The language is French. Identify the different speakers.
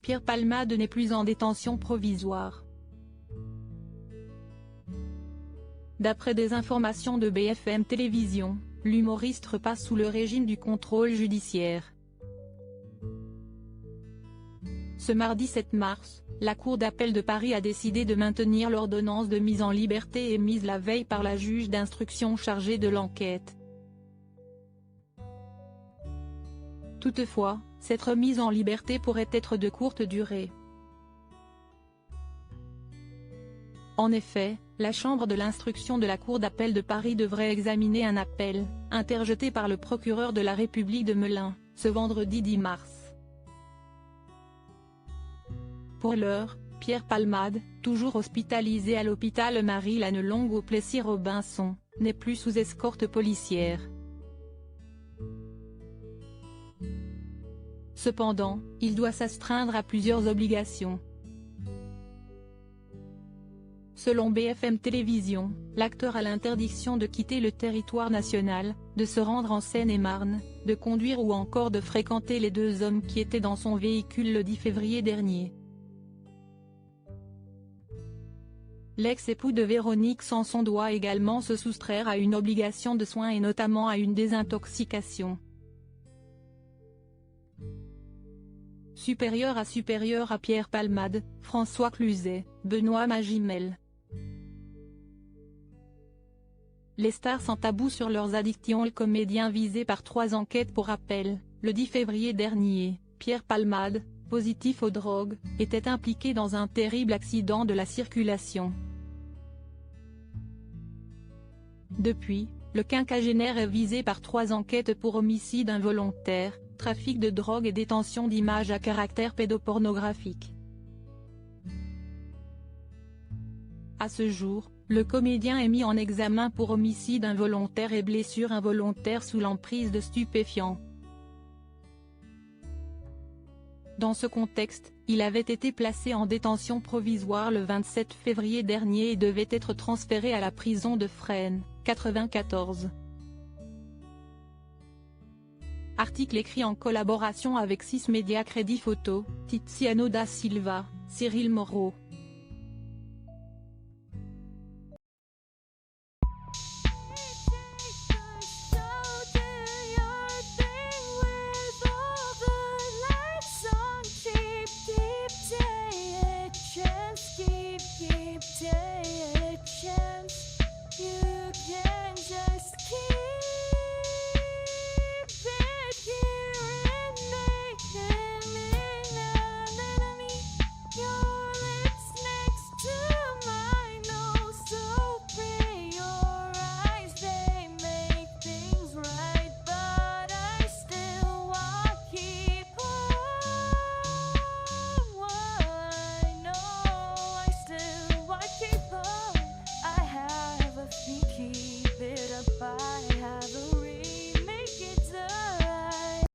Speaker 1: Pierre Palmade n'est plus en détention provisoire. D'après des informations de BFM Télévision, l'humoriste repasse sous le régime du contrôle judiciaire. Ce mardi 7 mars, la Cour d'appel de Paris a décidé de maintenir l'ordonnance de mise en liberté émise la veille par la juge d'instruction chargée de l'enquête. Toutefois, cette remise en liberté pourrait être de courte durée. En effet, la Chambre de l'instruction de la Cour d'appel de Paris devrait examiner un appel, interjeté par le procureur de la République de Melun, ce vendredi 10 mars. Pour l'heure, Pierre Palmade, toujours hospitalisé à l'hôpital Marie-Lannelongue au Plessis-Robinson, n'est plus sous escorte policière. Cependant, il doit s'astreindre à plusieurs obligations. Selon BFM Télévision, l'acteur a l'interdiction de quitter le territoire national, de se rendre en Seine-et-Marne, de conduire ou encore de fréquenter les deux hommes qui étaient dans son véhicule le 10 février dernier. L'ex-époux de Véronique Sanson doit également se soustraire à une obligation de soins et notamment à une désintoxication. Supérieur à Pierre Palmade, François Cluzet, Benoît Magimel. Les stars sans tabou sur leurs addictions. Le comédien visé par 3 enquêtes pour rappel, le 10 février dernier, Pierre Palmade, positif aux drogues, était impliqué dans un terrible accident de la circulation. Depuis, le quinquagénaire est visé par 3 enquêtes pour homicide involontaire, trafic de drogue et détention d'images à caractère pédopornographique. À ce jour, le comédien est mis en examen pour homicide involontaire et blessure involontaire sous l'emprise de stupéfiants. Dans ce contexte, il avait été placé en détention provisoire le 27 février dernier et devait être transféré à la prison de Fresnes, 94. Article écrit en collaboration avec 6 médias. Crédit photo, Tiziano da Silva, Cyril Moreau.